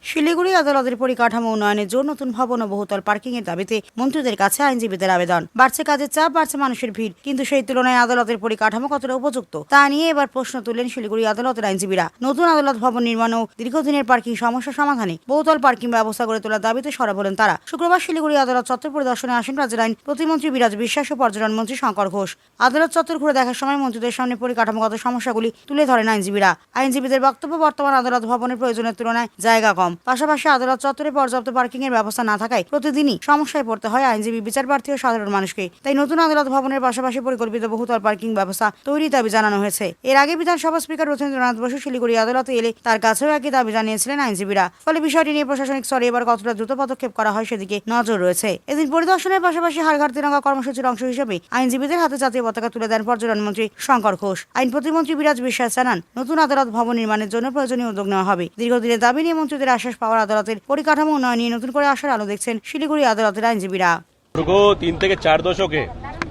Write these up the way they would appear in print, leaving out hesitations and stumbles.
শিলিগুড়ি আদালতের পরিকাঠামো উন্নয়নের জন্য নতুন ভবন ও বহুতল পার্কিং এর দাবিতে মন্ত্রীদের কাছে আইনজীবীদের আবেদন। বাড়ছে কাজের চাপ, বাড়ছে মানুষের ভিড়, কিন্তু সেই তুলনায় আদালতের পরিকাঠামো কতটা উপযুক্ত তা নিয়ে এবার প্রশ্ন তুললেন শিলিগুড়ি আদালতের আইনজীবীরা। নতুন আদালত ভবন নির্মাণ ও দীর্ঘদিনের পার্কিং সমস্যা সমাধানে বহুতল পার্কিং ব্যবস্থা গড়ে তোলার দাবিতে সরব হলেন তারা। শুক্রবার শিলিগুড়ি আদালত চত্বর পরিদর্শনে আসেন রাজ্যের আইন প্রতিমন্ত্রী বিরাজ বিশ্বাস ও পর্যটন মন্ত্রী শঙ্কর ঘোষ। আদালত চত্বর ঘুরে দেখার সময় মন্ত্রীদের সামনে পরিকাঠামোগত সমস্যাগুলি তুলে ধরেন আইনজীবীরা। আইনজীবীদের বক্তব্য, বর্তমান আদালত ভবনের প্রয়োজনের তুলনায় জায়গা কম, পাশাপাশি আদালত চত্বরে পর্যাপ্ত পার্কিং এর ব্যবস্থা না থাকায় প্রতিদিনই সমস্যায় পড়তে হয় আইনজীবী, বিচারপ্রার্থী ও সাধারণ মানুষকে। তাই নতুন আদালত ভবনের পাশাপাশি পরিকল্পিত বহুতল পার্কিং ব্যবস্থা তৈরির দাবি জানানো হয়েছে। এর আগে বিধানসভা স্পিকার রথীন্দ্রনাথ বসু শিলিগুড়ি আদালতে এলে তার কাছেও একই দাবি জানিয়েছিলেন আইনজীবীরা। ফলে বিষয়টি নিয়ে প্রশাসনিক স্তরে এবার কতটা দ্রুত পদক্ষেপ করা হয় সেদিকে নজর রয়েছে। এদিন পরিদর্শনের পাশাপাশি হাড়ঘাট তিরঙ্গা কর্মসূচির অংশ হিসেবে আইনজীবীদের হাতে জাতীয় পতাকা তুলে দেন পর্যটন মন্ত্রী শঙ্কর ঘোষ। আইন প্রতিমন্ত্রী বিরাজ বিশ্বাস জানান, নতুন আদালত ভবন নির্মাণের জন্য প্রয়োজনীয় উদ্যোগ নেওয়া হবে। দীর্ঘদিনের দাবি নিয়ে মন্ত্রীদের আশ্বাস পাওয়ার আদালতের পরিকাঠামো উন্নয়ন নিয়ে নতুন করে আসার আলো দেখছেন শিলিগুড়ি আদালতের আইনজীবীরা। দীর্ঘ 3 থেকে 4 দশকে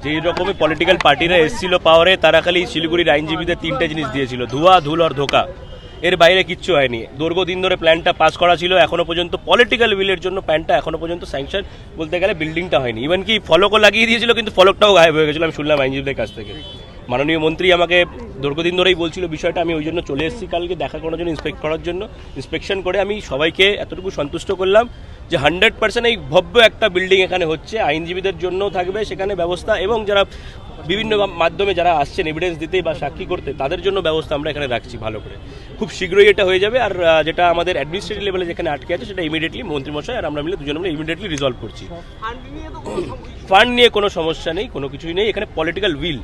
যেই রকমের পলিটিক্যাল পার্টিরা এসেছিল পাওয়ারে, তারা খালি শিলিগুড়ির আইনজীবীদের 3টে জিনিস দিয়েছিল: ধোঁয়া, ধুল আর ধোকা। এর বাইরে কিচ্ছু হয়নি। দীর্ঘদিন ধরে প্ল্যানটা পাস করা ছিল, এখনো পর্যন্ত পলিটিক্যাল উইলের জন্য প্ল্যানটা এখনো পর্যন্ত স্যাংশন বলতে গেলে বিল্ডিংটা হয়নি। ইভেন কি ফলকও লাগিয়ে দিয়েছিল, কিন্তু ফলকটাও গায়েব হয়ে গেছিল, আমি শুনলাম আইনজীবীদের কাছ থেকে। মাননীয় মন্ত্রী আমাকে দীর্ঘদিন ধরেই বলছিল বিষয়টা, আমি ওই জন্য চলে এসেছি কালকে দেখা করার জন্য, ইন্সপেক্ট করার জন্য। ইন্সপেকশন করে আমি সবাইকে এতটুকু সন্তুষ্ট করলাম যে 100% এই ভব্য একটা বিল্ডিং এখানে হচ্ছে, আইনজীবীদের জন্যও থাকবে সেখানে ব্যবস্থা, এবং যারা বিভিন্ন মাধ্যমে যারা আসছেন এভিডেন্স দিতে বা সাক্ষী করতে, তাদের জন্য ব্যবস্থা আমরা এখানে রাখছি ভালো করে। খুব শীঘ্রই এটা হয়ে যাবে। আর যেটা আমাদের অ্যাডমিনিস্ট্রেটিভ লেভেলে যেখানে আটকে আছে, সেটা ইমিডিয়েটলি মন্ত্রীমশাই আর আমরা মিলে দুজনে মিলে ইমিডিয়েটলি রিজলভ করছি। ফান্ড নিয়ে কোনো সমস্যা নেই, কোনো কিছুই নেই। এখানে পলিটিক্যাল উইল,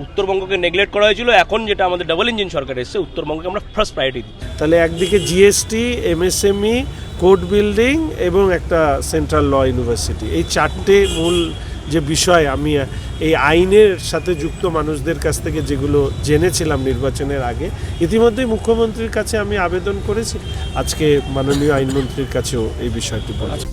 উত্তরবঙ্গকে নেগলেক্ট করা হয়েছিল, এখন যেটা আমাদের ডাবল ইঞ্জিন সরকার এসছে, উত্তরবঙ্গকে আমরা ফার্স্ট প্রায়োরিটি দিই। তাহলে একদিকে জিএসটি, এমএসএমই, কোর্ট বিল্ডিং এবং একটা সেন্ট্রাল ল ইউনিভার্সিটি, এই 4টে মূল যে বিষয় আমি এই আইনের সাথে যুক্ত মানুষদের কাছ থেকে যেগুলো জেনেছিলাম নির্বাচনের আগে, ইতিমধ্যেই মুখ্যমন্ত্রীর কাছে আমি আবেদন করেছি। আজকে মাননীয় আইনমন্ত্রীর কাছেও এই বিষয়টি বলেছি।